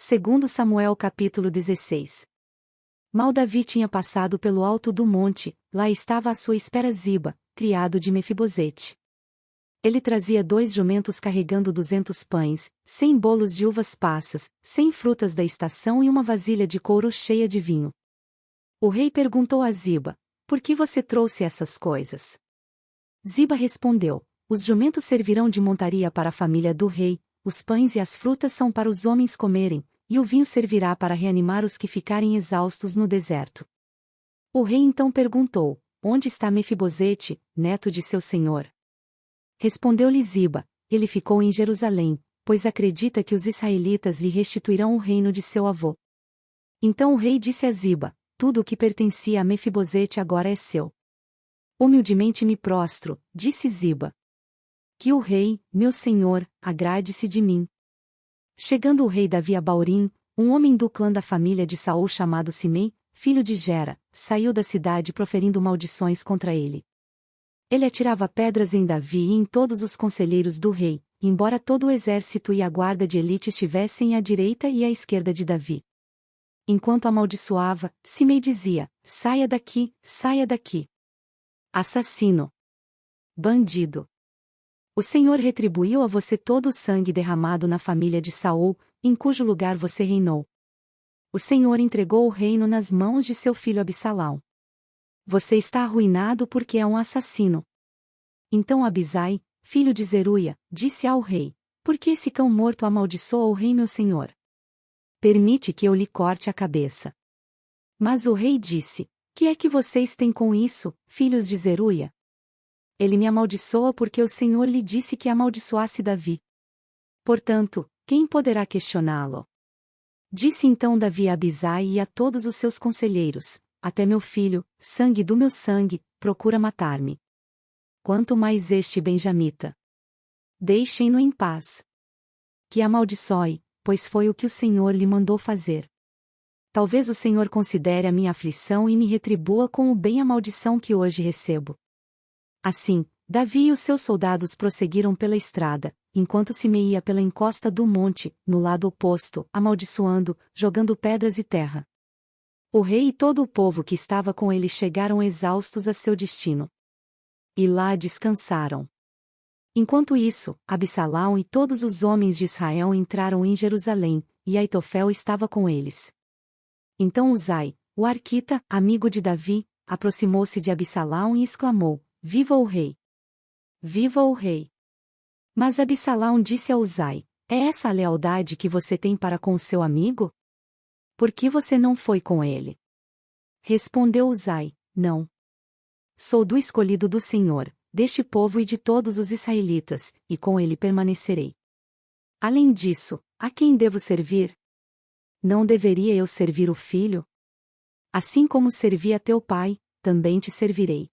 Segundo Samuel capítulo 16. Mal Davi tinha passado pelo alto do monte, lá estava à sua espera Ziba, criado de Mefibosete. Ele trazia 2 jumentos carregando 200 pães, 100 bolos de uvas passas, 100 frutas da estação e uma vasilha de couro cheia de vinho. O rei perguntou a Ziba: por que você trouxe essas coisas? Ziba respondeu: os jumentos servirão de montaria para a família do rei, os pães e as frutas são para os homens comerem, e o vinho servirá para reanimar os que ficarem exaustos no deserto. O rei então perguntou: onde está Mefibosete, neto de seu senhor? Respondeu-lhe Ziba: ele ficou em Jerusalém, pois acredita que os israelitas lhe restituirão o reino de seu avô. Então o rei disse a Ziba: tudo o que pertencia a Mefibosete agora é seu. Humildemente me prostro, disse Ziba. Que o rei, meu senhor, agrade-se de mim. Chegando o rei Davi a Baurim, um homem do clã da família de Saul chamado Simei, filho de Gera, saiu da cidade proferindo maldições contra ele. Ele atirava pedras em Davi e em todos os conselheiros do rei, embora todo o exército e a guarda de elite estivessem à direita e à esquerda de Davi. Enquanto amaldiçoava, Simei dizia: saia daqui, saia daqui. Assassino. Bandido. O Senhor retribuiu a você todo o sangue derramado na família de Saul, em cujo lugar você reinou. O Senhor entregou o reino nas mãos de seu filho Absalão. Você está arruinado porque é um assassino. Então Abisai, filho de Zeruia, disse ao rei: por que esse cão morto amaldiçoa o rei meu senhor? Permite que eu lhe corte a cabeça. Mas o rei disse: que é que vocês têm com isso, filhos de Zeruia? Ele me amaldiçoa porque o Senhor lhe disse que amaldiçoasse Davi. Portanto, quem poderá questioná-lo? Disse então Davi a Abisai e a todos os seus conselheiros: até meu filho, sangue do meu sangue, procura matar-me. Quanto mais este benjamita. Deixem-no em paz. Que amaldiçoe, pois foi o que o Senhor lhe mandou fazer. Talvez o Senhor considere a minha aflição e me retribua com o bem a maldição que hoje recebo. Assim, Davi e os seus soldados prosseguiram pela estrada, enquanto Simei ia pela encosta do monte, no lado oposto, amaldiçoando, jogando pedras e terra. O rei e todo o povo que estava com ele chegaram exaustos a seu destino. E lá descansaram. Enquanto isso, Absalão e todos os homens de Israel entraram em Jerusalém, e Aitofel estava com eles. Então Uzai, o arquita, amigo de Davi, aproximou-se de Absalão e exclamou: viva o rei! Viva o rei! Mas Absalão disse a Uzai: é essa a lealdade que você tem para com o seu amigo? Por que você não foi com ele? Respondeu Uzai: não. Sou do escolhido do Senhor, deste povo e de todos os israelitas, e com ele permanecerei. Além disso, a quem devo servir? Não deveria eu servir o filho? Assim como servi a teu pai, também te servirei.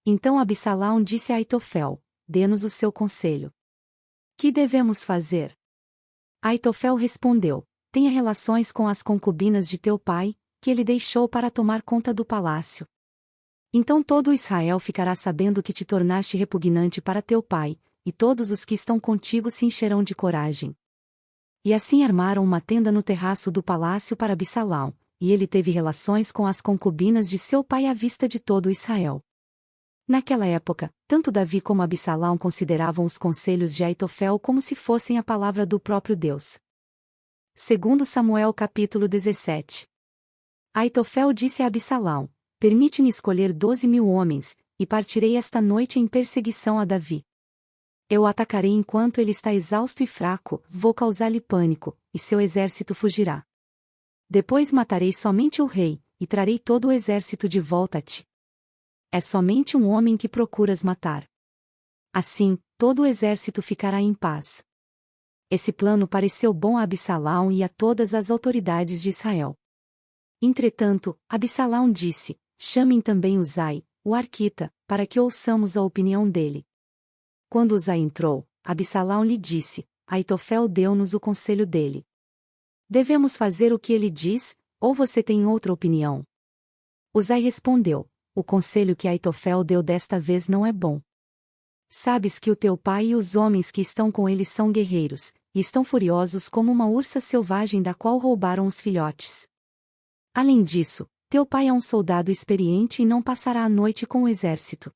Então Absalão disse a Aitofel: dê-nos o seu conselho. Que devemos fazer? Aitofel respondeu: tenha relações com as concubinas de teu pai, que ele deixou para tomar conta do palácio. Então todo Israel ficará sabendo que te tornaste repugnante para teu pai, e todos os que estão contigo se encherão de coragem. E assim armaram uma tenda no terraço do palácio para Absalão, e ele teve relações com as concubinas de seu pai à vista de todo Israel. Naquela época, tanto Davi como Absalão consideravam os conselhos de Aitofel como se fossem a palavra do próprio Deus. Segundo Samuel capítulo 17. Aitofel disse a Absalão: permite-me escolher 12.000 homens, e partirei esta noite em perseguição a Davi. Eu o atacarei enquanto ele está exausto e fraco, vou causar-lhe pânico, e seu exército fugirá. Depois matarei somente o rei, e trarei todo o exército de volta a ti. É somente um homem que procuras matar. Assim, todo o exército ficará em paz. Esse plano pareceu bom a Absalão e a todas as autoridades de Israel. Entretanto, Absalão disse: chamem também Uzai, o arquita, para que ouçamos a opinião dele. Quando Uzai entrou, Absalão lhe disse: Aitofel deu-nos o conselho dele. Devemos fazer o que ele diz, ou você tem outra opinião? Uzai respondeu: o conselho que Aitofel deu desta vez não é bom. Sabes que o teu pai e os homens que estão com ele são guerreiros, e estão furiosos como uma ursa selvagem da qual roubaram os filhotes. Além disso, teu pai é um soldado experiente e não passará a noite com o exército.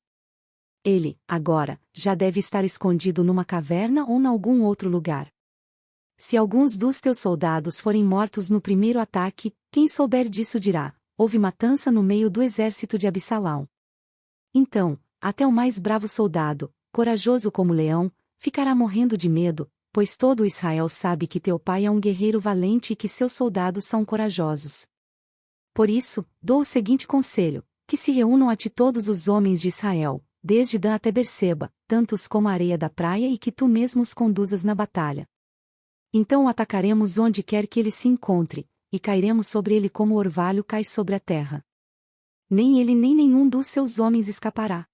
Ele, agora, já deve estar escondido numa caverna ou em algum outro lugar. Se alguns dos teus soldados forem mortos no primeiro ataque, quem souber disso dirá: houve matança no meio do exército de Absalão. Então, até o mais bravo soldado, corajoso como leão, ficará morrendo de medo, pois todo Israel sabe que teu pai é um guerreiro valente e que seus soldados são corajosos. Por isso, dou o seguinte conselho: que se reúnam a ti todos os homens de Israel, desde Dan até Berseba, tantos como a areia da praia, e que tu mesmo os conduzas na batalha. Então o atacaremos onde quer que ele se encontre, e cairemos sobre ele como o orvalho cai sobre a terra. Nem ele nem nenhum dos seus homens escapará.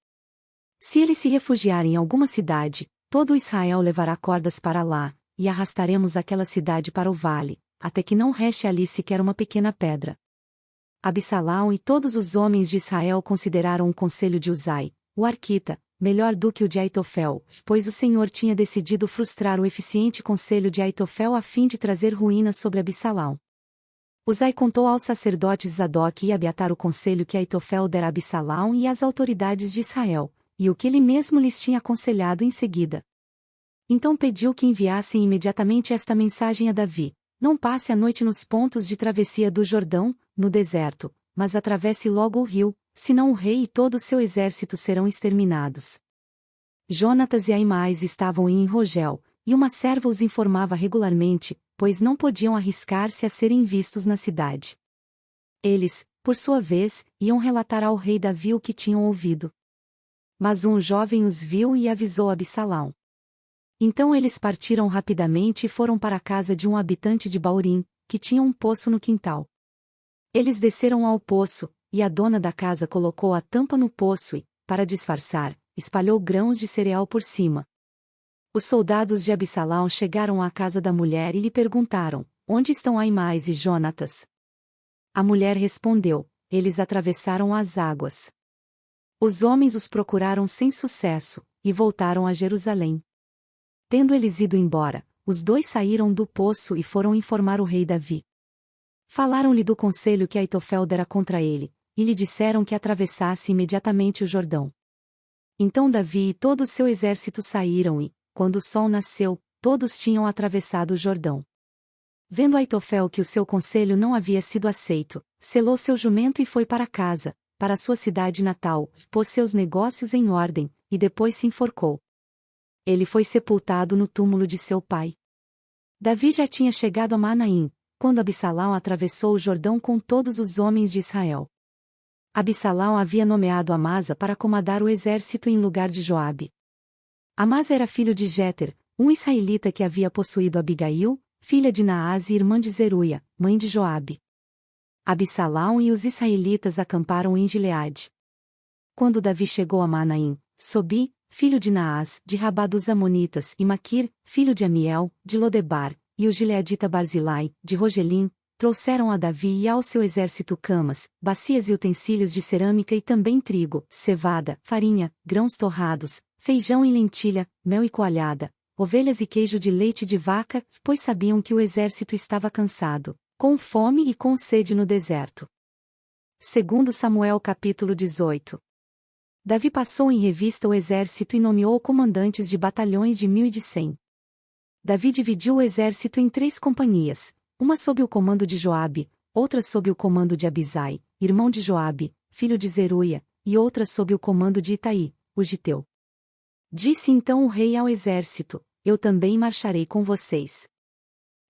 Se ele se refugiar em alguma cidade, todo Israel levará cordas para lá, e arrastaremos aquela cidade para o vale, até que não reste ali sequer uma pequena pedra. Absalão e todos os homens de Israel consideraram o conselho de Uzai, o arquita, melhor do que o de Aitofel, pois o Senhor tinha decidido frustrar o eficiente conselho de Aitofel a fim de trazer ruína sobre Absalão. Uzai contou aos sacerdotes Zadok e Abiatar o conselho que Aitofel dera a Absalão e às autoridades de Israel, e o que ele mesmo lhes tinha aconselhado em seguida. Então pediu que enviassem imediatamente esta mensagem a Davi: não passe a noite nos pontos de travessia do Jordão, no deserto, mas atravesse logo o rio, senão o rei e todo o seu exército serão exterminados. Jonatas e Aimais estavam em Rogel, e uma serva os informava regularmente, pois não podiam arriscar-se a serem vistos na cidade. Eles, por sua vez, iam relatar ao rei Davi o que tinham ouvido. Mas um jovem os viu e avisou Absalão. Então eles partiram rapidamente e foram para a casa de um habitante de Baurim, que tinha um poço no quintal. Eles desceram ao poço, e a dona da casa colocou a tampa no poço e, para disfarçar, espalhou grãos de cereal por cima. Os soldados de Absalão chegaram à casa da mulher e lhe perguntaram: onde estão Aimais e Jonatas? A mulher respondeu: eles atravessaram as águas. Os homens os procuraram sem sucesso, e voltaram a Jerusalém. Tendo eles ido embora, os dois saíram do poço e foram informar o rei Davi. Falaram-lhe do conselho que Aitofel dera contra ele, e lhe disseram que atravessasse imediatamente o Jordão. Então Davi e todo o seu exército saíram e, quando o sol nasceu, todos tinham atravessado o Jordão. Vendo Aitofel que o seu conselho não havia sido aceito, selou seu jumento e foi para casa, para sua cidade natal, pôs seus negócios em ordem, e depois se enforcou. Ele foi sepultado no túmulo de seu pai. Davi já tinha chegado a Manaim, quando Absalão atravessou o Jordão com todos os homens de Israel. Absalão havia nomeado Amasa para comandar o exército em lugar de Joabe. Amasa era filho de Jéter, um israelita que havia possuído Abigail, filha de Naás e irmã de Zeruia, mãe de Joabe. Absalão e os israelitas acamparam em Gileade. Quando Davi chegou a Manaim, Sobi, filho de Naás, de Rabá dos Amonitas, e Maquir, filho de Amiel, de Lodebar, e o gileadita Barzilai, de Rogelim, trouxeram a Davi e ao seu exército camas, bacias e utensílios de cerâmica e também trigo, cevada, farinha, grãos torrados, feijão e lentilha, mel e coalhada, ovelhas e queijo de leite de vaca, pois sabiam que o exército estava cansado, com fome e com sede no deserto. Segundo Samuel capítulo 18. Davi passou em revista o exército e nomeou comandantes de batalhões de 1.100. Davi dividiu o exército em 3 companhias, uma sob o comando de Joabe, outra sob o comando de Abisai, irmão de Joabe, filho de Zeruia, e outra sob o comando de Itai, o giteu. Disse então o rei ao exército: eu também marcharei com vocês.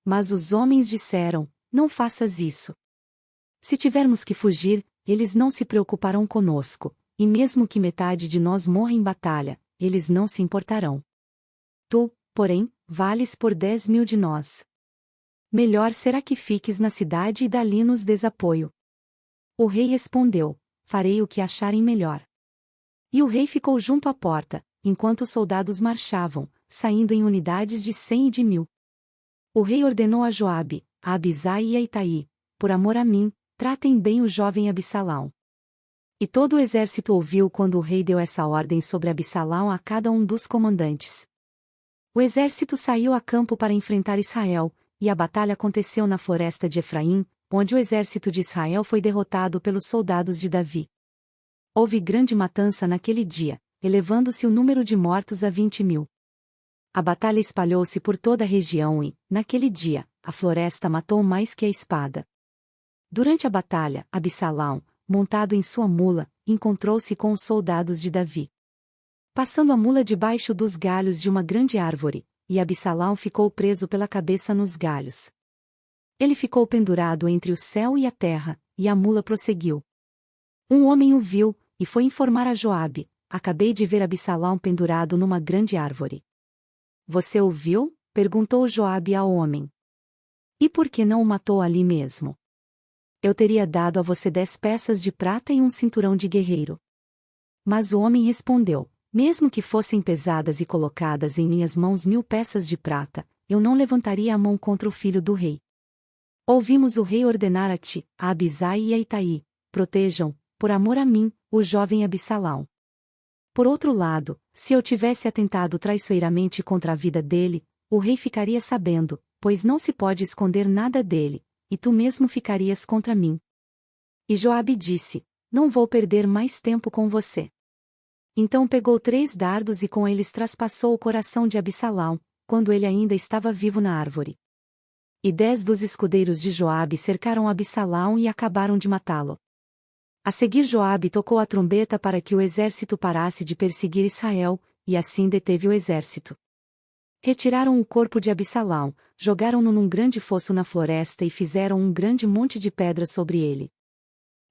Mas os homens disseram: não faças isso. Se tivermos que fugir, eles não se preocuparão conosco, e mesmo que metade de nós morra em batalha, eles não se importarão. Tu, porém, vales por 10.000 de nós. Melhor será que fiques na cidade e dali nos des apoio. O rei respondeu: farei o que acharem melhor. E o rei ficou junto à porta, enquanto os soldados marchavam, saindo em unidades de 100 e de 1.000. O rei ordenou a Joabe, a Abisai e a Itai: por amor a mim, tratem bem o jovem Absalão. E todo o exército ouviu quando o rei deu essa ordem sobre Absalão a cada um dos comandantes. O exército saiu a campo para enfrentar Israel, e a batalha aconteceu na floresta de Efraim, onde o exército de Israel foi derrotado pelos soldados de Davi. Houve grande matança naquele dia, elevando-se o número de mortos a 20.000. A batalha espalhou-se por toda a região e, naquele dia, a floresta matou mais que a espada. Durante a batalha, Absalão, montado em sua mula, encontrou-se com os soldados de Davi. Passando a mula debaixo dos galhos de uma grande árvore, e Absalão ficou preso pela cabeça nos galhos. Ele ficou pendurado entre o céu e a terra, e a mula prosseguiu. Um homem o viu, e foi informar a Joabe: acabei de ver Absalão pendurado numa grande árvore. Você o viu? Perguntou Joabe ao homem. E por que não o matou ali mesmo? Eu teria dado a você 10 peças de prata e um cinturão de guerreiro. Mas o homem respondeu: mesmo que fossem pesadas e colocadas em minhas mãos 1000 peças de prata, eu não levantaria a mão contra o filho do rei. Ouvimos o rei ordenar a ti, a Abisai e a Itai: protejam, por amor a mim, o jovem Absalão. Por outro lado, se eu tivesse atentado traiçoeiramente contra a vida dele, o rei ficaria sabendo, pois não se pode esconder nada dele, e tu mesmo ficarias contra mim. E Joabe disse: não vou perder mais tempo com você. Então pegou 3 dardos e com eles traspassou o coração de Absalão, quando ele ainda estava vivo na árvore. E 10 dos escudeiros de Joabe cercaram Absalão e acabaram de matá-lo. A seguir Joabe tocou a trombeta para que o exército parasse de perseguir Israel, e assim deteve o exército. Retiraram o corpo de Absalão, jogaram-no num grande fosso na floresta e fizeram um grande monte de pedras sobre ele.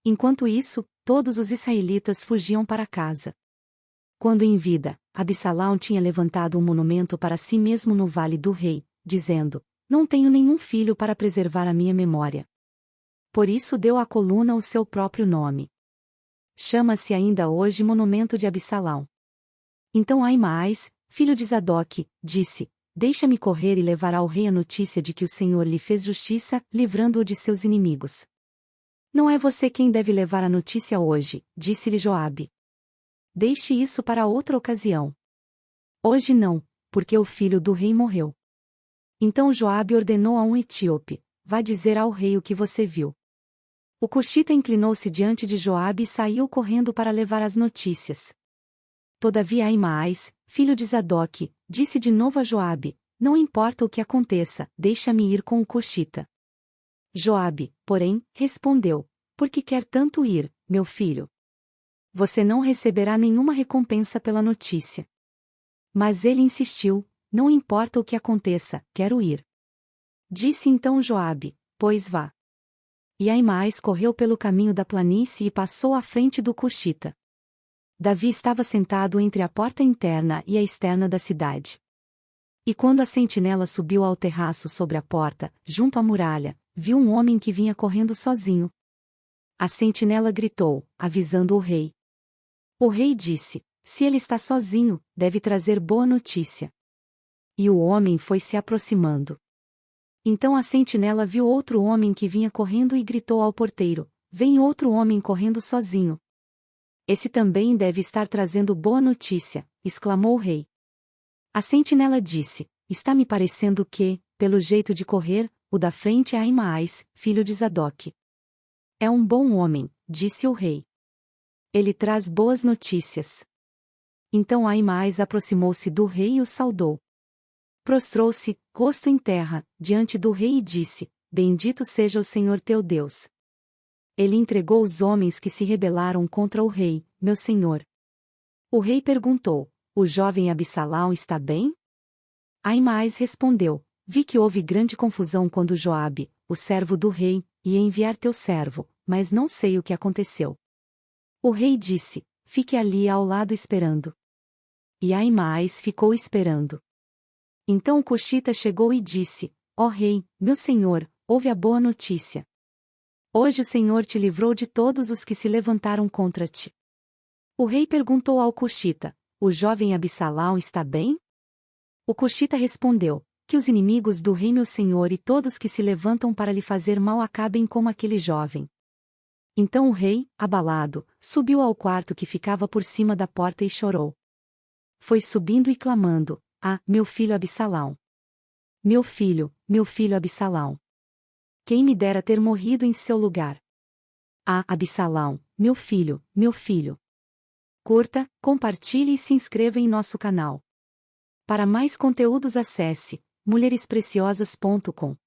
Enquanto isso, todos os israelitas fugiam para casa. Quando em vida, Absalão tinha levantado um monumento para si mesmo no Vale do Rei, dizendo: não tenho nenhum filho para preservar a minha memória. Por isso deu à coluna o seu próprio nome. Chama-se ainda hoje Monumento de Absalão. Então Aimaas, filho de Zadoque, disse: deixa-me correr e levar ao rei a notícia de que o Senhor lhe fez justiça, livrando-o de seus inimigos. Não é você quem deve levar a notícia hoje, disse-lhe Joabe. Deixe isso para outra ocasião. Hoje não, porque o filho do rei morreu. Então Joabe ordenou a um etíope: vá dizer ao rei o que você viu. O cuxita inclinou-se diante de Joabe e saiu correndo para levar as notícias. Todavia Aimaas, filho de Zadoque, disse de novo a Joabe: não importa o que aconteça, deixa-me ir com o cuxita. Joabe, porém, respondeu: por que quer tanto ir, meu filho? Você não receberá nenhuma recompensa pela notícia. Mas ele insistiu: não importa o que aconteça, quero ir. Disse então Joabe: pois vá. E Aimaas correu pelo caminho da planície e passou à frente do cuxita. Davi estava sentado entre a porta interna e a externa da cidade. E quando a sentinela subiu ao terraço sobre a porta, junto à muralha, viu um homem que vinha correndo sozinho. A sentinela gritou, avisando o rei. O rei disse: se ele está sozinho, deve trazer boa notícia. E o homem foi se aproximando. Então a sentinela viu outro homem que vinha correndo e gritou ao porteiro: vem outro homem correndo sozinho. Esse também deve estar trazendo boa notícia, exclamou o rei. A sentinela disse: está me parecendo que, pelo jeito de correr, o da frente é Aimaas, filho de Zadoque. É um bom homem, disse o rei. Ele traz boas notícias. Então Aimaas aproximou-se do rei e o saudou. Prostrou-se, rosto em terra, diante do rei e disse: bendito seja o Senhor teu Deus. Ele entregou os homens que se rebelaram contra o rei, meu senhor. O rei perguntou: o jovem Absalão está bem? Aimaas respondeu: vi que houve grande confusão quando Joabe, o servo do rei, ia enviar teu servo, mas não sei o que aconteceu. O rei disse: fique ali ao lado esperando. E Aimaas ficou esperando. Então o cuxita chegou e disse: ó rei, meu senhor, ouve a boa notícia. Hoje o Senhor te livrou de todos os que se levantaram contra ti. O rei perguntou ao cuxita: o jovem Absalão está bem? O cuxita respondeu: que os inimigos do rei meu senhor e todos que se levantam para lhe fazer mal acabem como aquele jovem. Então o rei, abalado, subiu ao quarto que ficava por cima da porta e chorou. Foi subindo e clamando: Ah, meu filho Absalão! Meu filho Absalão! Quem me dera ter morrido em seu lugar! Ah, Absalão, meu filho, meu filho! Curta, compartilhe e se inscreva em nosso canal. Para mais conteúdos acesse mulherespreciosas.com.